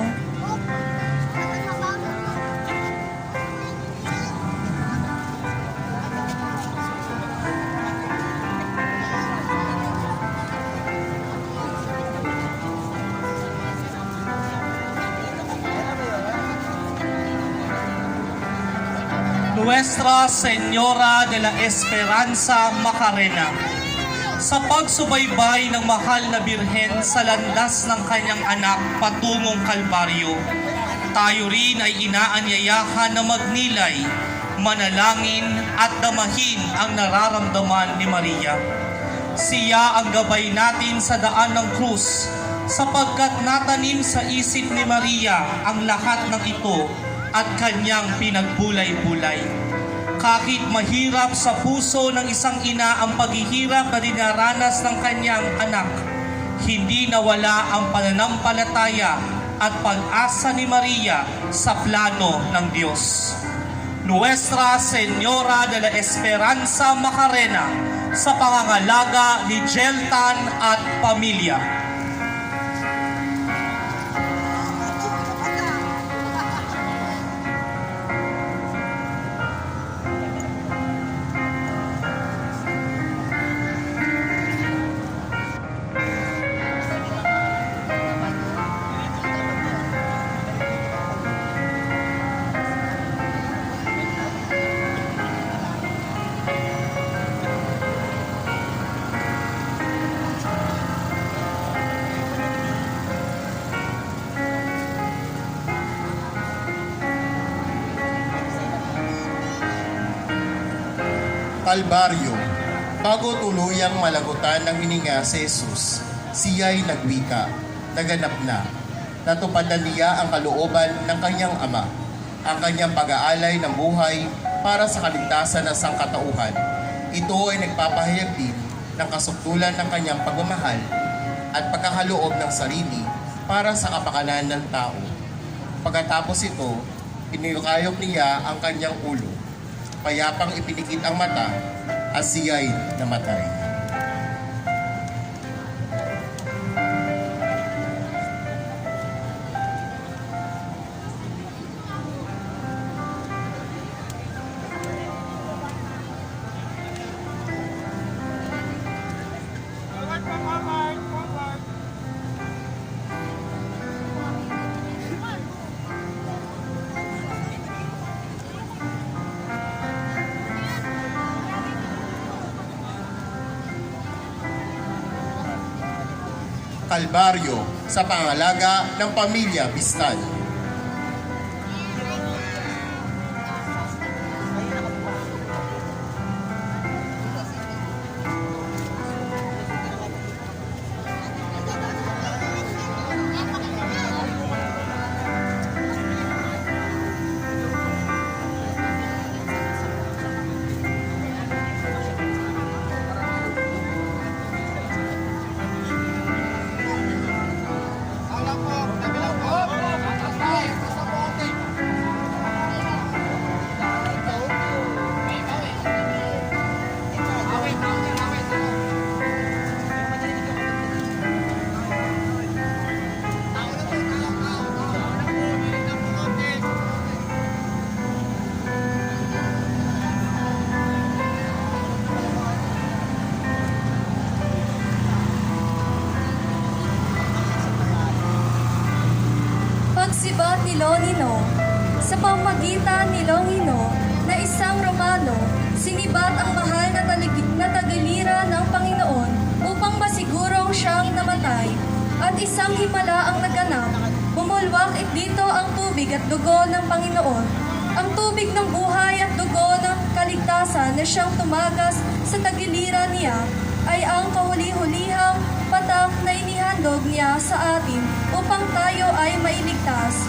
Nuestra Señora de la Esperanza Macarena. Sa pagsubaybay ng mahal na Birhen sa landas ng kanyang anak patungong Kalbaryo, tayo rin ay inaanyayahan na magnilay, manalangin at damahin ang nararamdaman ni Maria. Siya ang gabay natin sa daan ng krus sapagkat natanim sa isip ni Maria ang lahat ng ito at kanyang pinagbulay-bulay. Kahit mahirap sa puso ng isang ina ang paghihirap na dinaranas ng kanyang anak, hindi nawala ang pananampalataya at pag-asa ni Maria sa plano ng Diyos. Nuestra Señora de la Esperanza Macarena, sa pangangalaga ni Jeltan at pamilya. Kalbaryo. Bago tuluyang malagutan ng hininga si Jesus, siya'y nagwika, naganap na. Natupadan niya ang kalooban ng kanyang ama, ang kanyang pag-aalay ng buhay para sa kaligtasan ng sangkatauhan. Ito ay nagpapahayag din ng kasukdulan ng kanyang pagmamahal at pagkakaloob ng sarili para sa kapakanan ng tao. Pagkatapos ito, inilukayok niya ang kanyang ulo. Payapang ipinikit ang mata at siya'y namatay. Kalbaryo sa pangalaga ng pamilya Bistan. Pagsibat ni Longino. Sa pamagitan ni Longino na isang Romano, sinibat ang mahal na tagaliran ng Panginoon upang masigurong siyang namatay, at isang himala ang naganap. Bumulwak dito ang tubig at dugo ng Panginoon, ang tubig ng buhay at dugo ng kaligtasan na siyang tumagas sa tagiliran niya ay ang kahuli-hulihang patak na inihandog niya sa atin upang tayo ay mailigtas.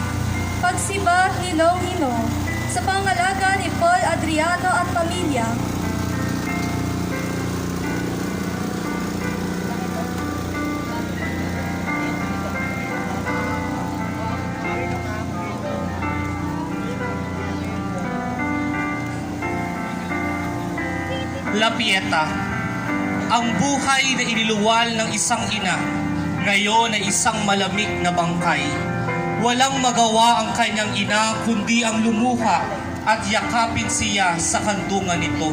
Pagsibat ni Longino sa pangalaga ni Paul Adriano at pamilya. La Pieta, ang buhay na iniluwal ng isang ina, ngayon ay isang malamig na bangkay. Walang magawa ang kanyang ina kundi ang lumuha at yakapin siya sa kandungan nito.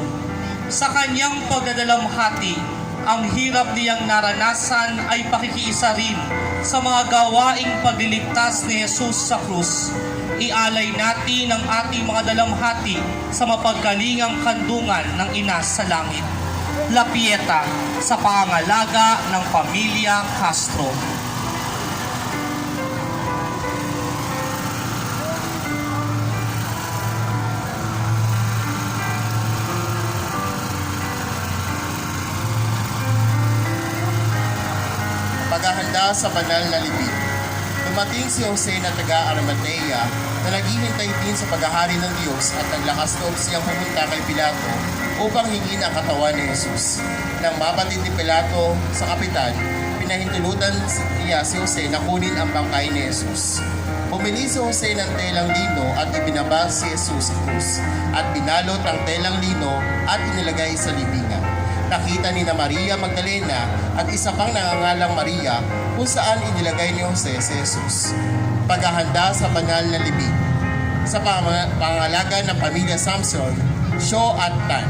Sa kanyang pagdadalamhati, ang hirap niyang naranasan ay pakikiisa rin sa mga gawaing pagliligtas ni Jesus sa krus. Ialay natin ang ating mga dalamhati sa mapagkalingang kandungan ng Ina sa Langit. La Pieta, sa pangangalaga ng pamilya Castro. paghahanda sa banal na libing. Dumating si Jose na taga Arimatea na naghihintay din sa paghahari ng Diyos at naglakas loob siyang pumunta kay Pilato upang hingin ang katawan ni Jesus. Nang mabatid ni Pilato sa kapitan, pinahintulutan niya si Jose na kunin ang bangkay ni Jesus. Bumili si Jose ng telang lino at ibinaba si Jesus sa krus at binalot ang telang lino at inilagay sa libingan. Nakita ni na Maria Magdalena at isa pang nangangalang Maria kung saan inilagay ni Jose si Jesus. Paghahanda sa banal na libing. Sa pangalaga ng pamilya Samson, Sho at Tan.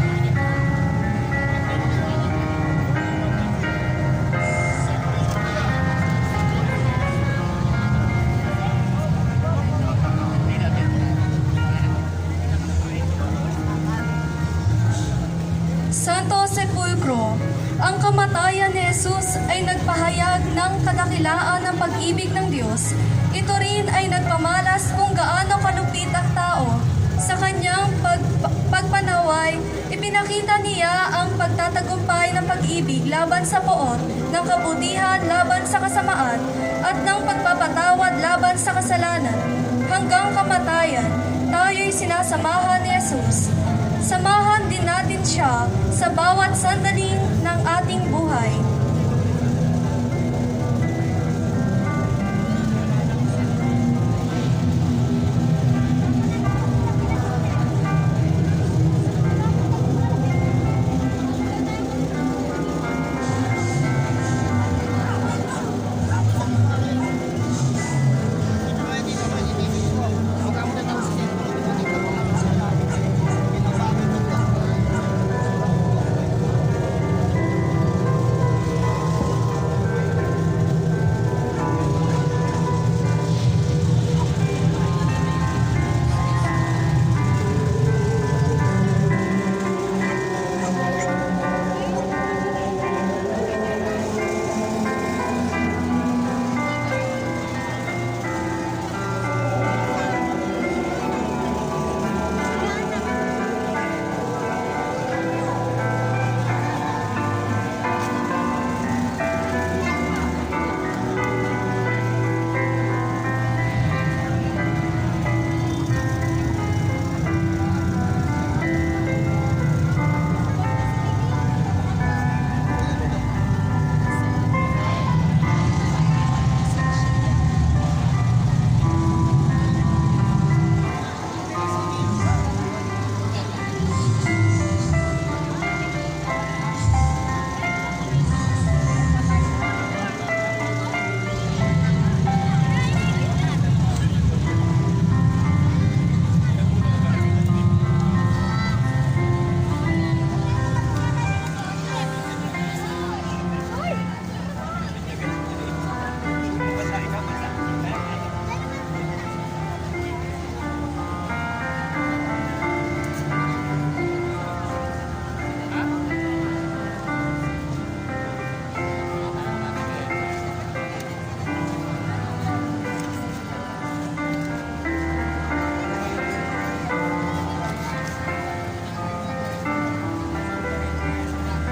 Santo Sepulcro, ang kamatayan ni Jesus ay nagpahayag ng kadakilaan ng pag-ibig ng Diyos. Ito rin ay nagpamalas kung gaano kalupit ang tao. Sa kanyang pagpanaway, ipinakita niya ang pagtatagumpay ng pag-ibig laban sa poot, ng kabutihan laban sa kasamaan, at ng pagpapatawad laban sa kasalanan. Hanggang kamatayan, tayo'y sinasamahan ni Jesus. Samahan din natin siya sa bawat sandali ng ating buhay.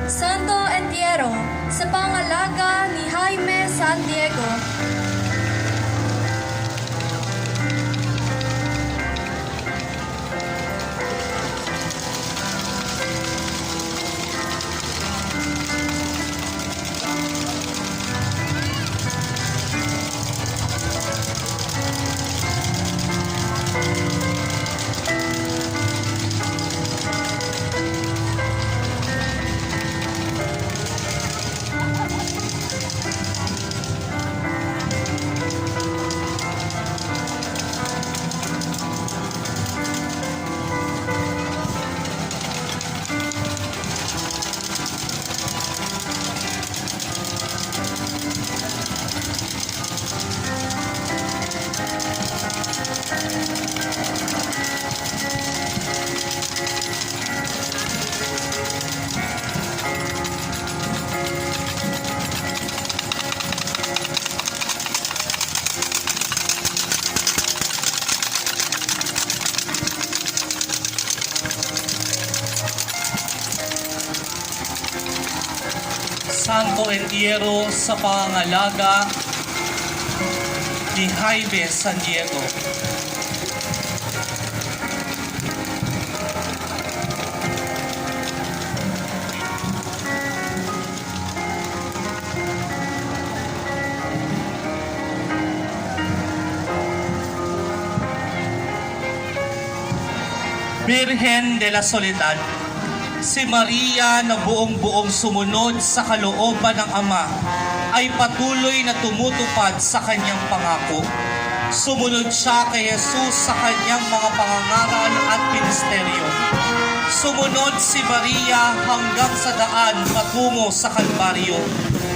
Santo Entierro, sa pangalaga ni Jaime San Diego. Santo Entierro sa pangangalaga ni Jaime San Diego. Birhen de la Soledad, si Maria na buong-buong sumunod sa kalooban ng Ama ay patuloy na tumutupad sa kanyang pangako. Sumunod siya kay Jesus sa kanyang mga pangangaral at ministeryo. Sumunod si Maria hanggang sa daan patungo sa Kalbaryo.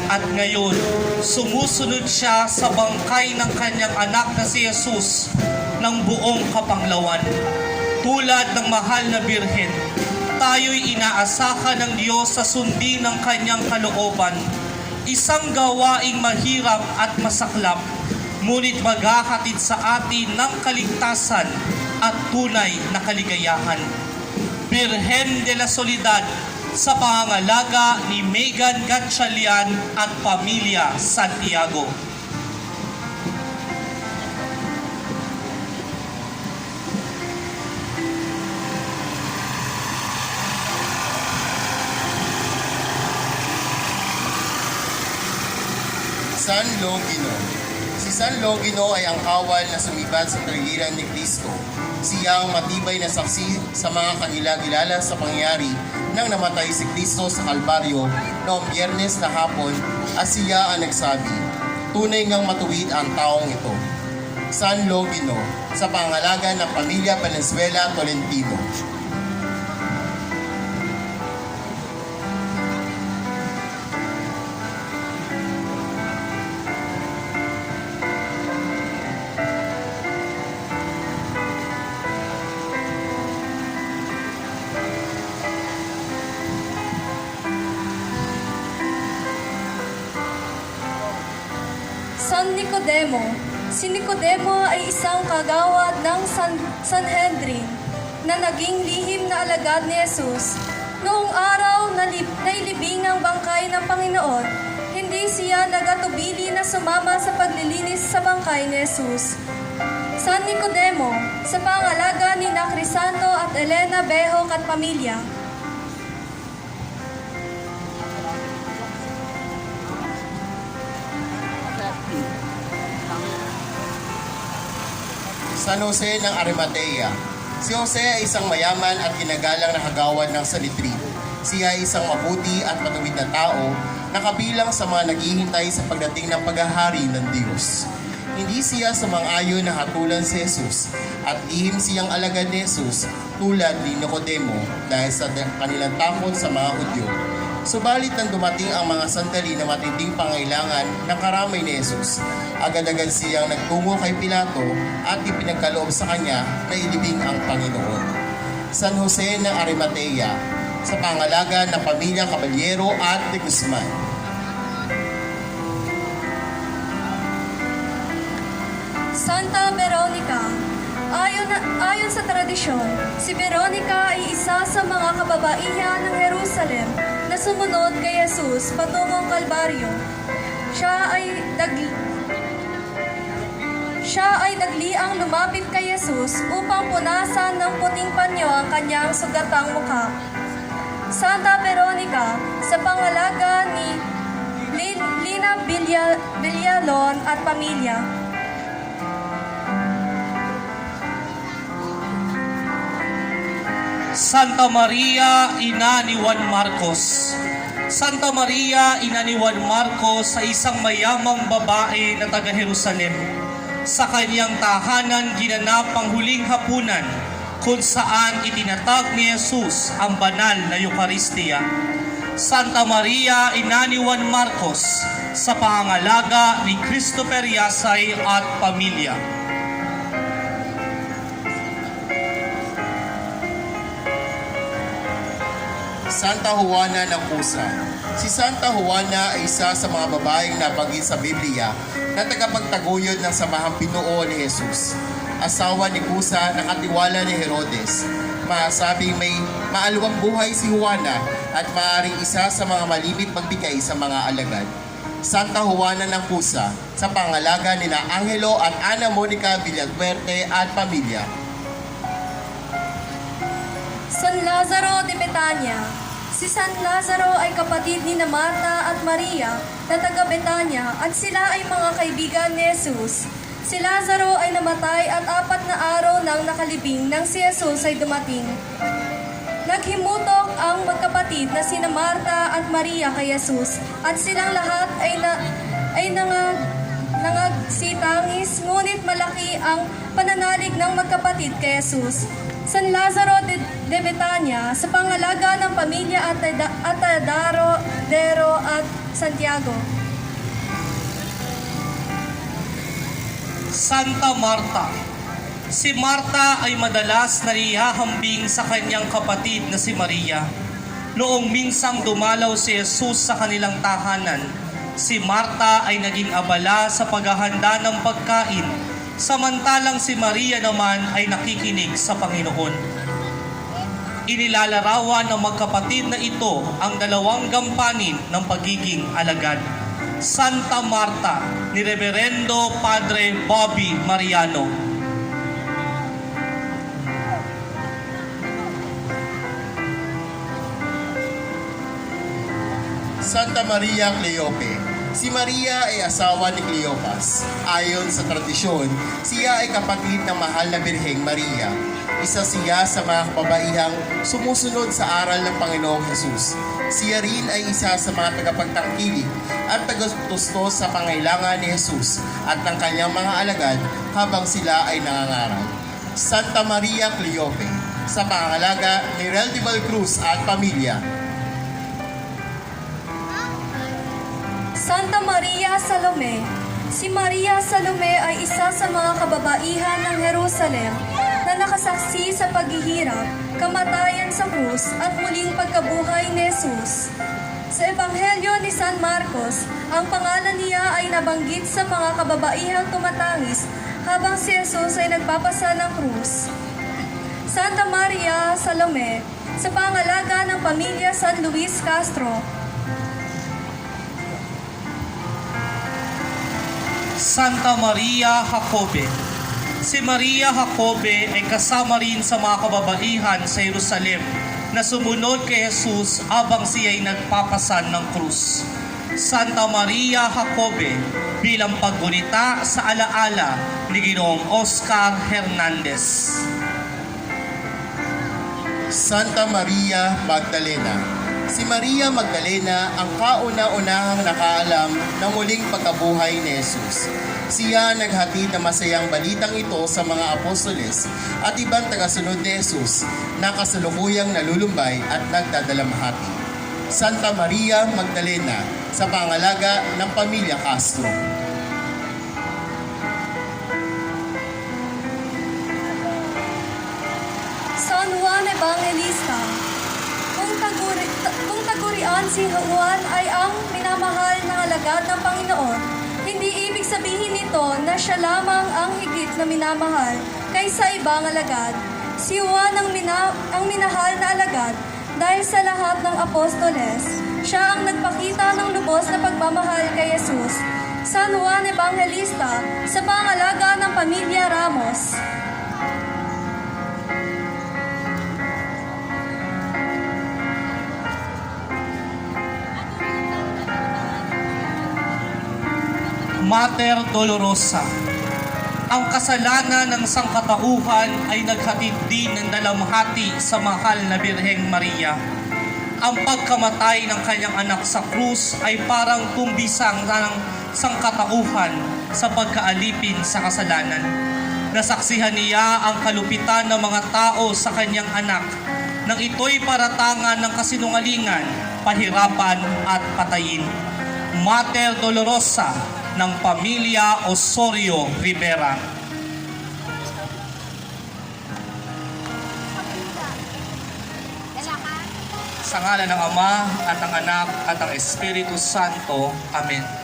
At ngayon, sumusunod siya sa bangkay ng kanyang anak na si Jesus ng buong kapanglawan. Tulad ng mahal na birhen, tayo'y inaasahan ng Diyos sa sundin ng kanyang kalooban. Isang gawaing mahirap at masaklap, ngunit maghahatid sa atin ng kaligtasan at tunay na kaligayahan. Birhen de la Soledad, sa pangangalaga ni Megan Gatchalian at Pamilya Santiago. San Longino. Si San Longino ay ang kawal na sumibat sa taliran ni Kristo. Siya ang matibay na saksi sa mga kanila-kilala sa pangyayari nang namatay si Kristo sa Kalbaryo noong Biyernes na hapon at siya ang nagsabi, tunay ngang matuwid ang taong ito. San Longino, sa pangalaga ng Pamilya Valenzuela Tolentino. San Nicodemo. Si Nicodemo ay isang kagawad ng Sanhedrin na naging lihim na alagad ni Jesus. Noong araw na nailibing ang bangkay ng Panginoon, hindi siya nagatubili na sumama sa paglilinis sa bangkay ni Jesus. San Nicodemo, sa pangalaga ni na Crisanto at Elena Behok at Pamilya. San Jose ng Arimatea. Si Jose ay isang mayaman at ginagalang na kagawad ng Salitri. Siya ay isang mabuti at matuwid na tao na kabilang sa mga naghihintay sa pagdating ng paghahari ng Diyos. Hindi siya sumang-ayon na hatulan si Jesus at lihim siyang alagad ni Jesus tulad ni Nicodemo dahil sa kanilang takot sa mga Hudyo. Subalit nang dumating ang mga sandali na matinding pangailangan ng karamay ni Jesus, agad-agad siyang nagtungo kay Pilato at ipinagkaloob sa kanya na ilibing ang Panginoon. San Jose ng Arimatea, sa pangalaga ng Pamilya Caballero at de Guzman. Santa Veronica. Ayon sa tradisyon, si Veronica ay isa sa mga kababaihan ng Jerusalem na sumunod kay Jesus patungong Kalbaryo. Siya ay nagliang lumapit kay Jesus upang punasan ng puting panyo ang kanyang sugatang mukha. Santa Veronica, sa pangalaga ni Lina Villalon at Pamilya. Santa Maria, ina ni Juan Marcos. Santa Maria, ina ni Juan Marcos, sa isang mayamang babae na taga Jerusalem. Sa kanyang tahanan ginanap ang huling hapunan kung saan itinatag ni Jesus ang banal na Eucharistia. Santa Maria, ina ni Juan Marcos, sa pangangalaga ni Christopher Yasay at Pamilya. Santa Juana ng Cusa. Si Santa Juana ay isa sa mga babaeng nabanggit sa Biblia na tagapagtaguyod ng samahang Pinoo ni Jesus. Asawa ni Cusa na katiwala ni Herodes. masabing may maalwang buhay si Juana at maaaring isa sa mga malimit magbigay sa mga alagad. Santa Juana ng Pusa, sa pangalaga ni Angelo at Ana Monica Villafuerte at pamilya. San Lazaro de Betania. Si San Lazaro ay kapatid ni Marta at Maria na taga Betania at sila ay mga kaibigan ni Jesus. Si Lazaro ay namatay at 4 na araw nang nakalibing nang si Jesus ay dumating. Naghimutok ang magkapatid na sina Marta at Maria kay Jesus at silang lahat ay nangagsitangis, ngunit malaki ang pananalig ng magkapatid kay Jesus. San Lazaro de Betania sa pangalaga ng pamilya Atadaro, Dero at Santiago. Santa Marta. Si Marta ay madalas narihahambing sa kanyang kapatid na si Maria. Noong minsang dumalaw si Jesus sa kanilang tahanan, si Marta ay naging abala sa paghahanda ng pagkain, samantalang si Maria naman ay nakikinig sa Panginoon. Inilalarawan ng magkapatid na ito ang dalawang gampanin ng pagiging alagad. Santa Marta ni Reverendo Padre Bobby Mariano. Santa Maria Cleope. Si Maria ay asawa ni Cleopas. Ayon sa tradisyon, siya ay kapatid ng mahal na Birheng Maria. Isa siya sa mga kababaihang sumusunod sa aral ng Panginoong Hesus. Siya rin ay isa sa mga tagapagtangkilik at tagastustos sa pangailangan ni Hesus at ng kanyang mga alagad habang sila ay nangangaral. Santa Maria Cleope, sa pangangalaga ni Reldival Cruz at pamilya. Santa Maria Salome. Si Maria Salome ay isa sa mga kababaihan ng Jerusalem na nakasaksi sa paghihirap, kamatayan sa krus at muling pagkabuhay ni Jesus. Sa Ebanghelyo ni San Marcos, ang pangalan niya ay nabanggit sa mga kababaihang tumatangis habang si Jesus ay nagpapasa ng krus. Santa Maria Salome, sa pangalaga ng pamilya San Luis Castro. Santa Maria Jacobe. Si Maria Jacobe ay kasama rin sa mga kababaihan sa Jerusalem na sumunod kay Jesus habang siya ay nagpapasan ng krus. Santa Maria Jacobe bilang paggunita sa alaala ni Ginoong Oscar Hernandez. Santa Maria Magdalena. Si Maria Magdalena ang kauna-unahang nakaalam ng muling pagkabuhay ni Jesus. Siya naghatid na masayang balitang ito sa mga apostoles at ibang tagasunod ni Jesus na kasalukuyang nalulumbay at nagdadalamhati. Santa Maria Magdalena, sa pangalaga ng pamilya Castro. San Juan Evangelista. Kung tagurian si Juan ay ang minamahal na alagad ng Panginoon, hindi ibig sabihin nito na siya lamang ang higit na minamahal kaysa ibang alagad. Si Juan ang minahal na alagad dahil sa lahat ng apostoles. Siya ang nagpakita ng lubos na pagmamahal kay Jesus. San Juan Evangelista, sa pangalaga ng pamilya Ramos. Mater Dolorosa. Ang kasalanan ng sangkatauhan ay naghatid din ng dalamhati sa mahal na Birheng Maria. Ang pagkamatay ng kanyang anak sa krus ay parang tumbisang ng sangkatauhan sa pagkaalipin sa kasalanan. Nasaksihan niya ang kalupitan ng mga tao sa kanyang anak nang ito'y paratangan ng kasinungalingan, pahirapan at patayin. Mater Dolorosa ng pamilya Osorio Rivera. Sa ngalan ng Ama at ng Anak at ng Espiritu Santo. Amen.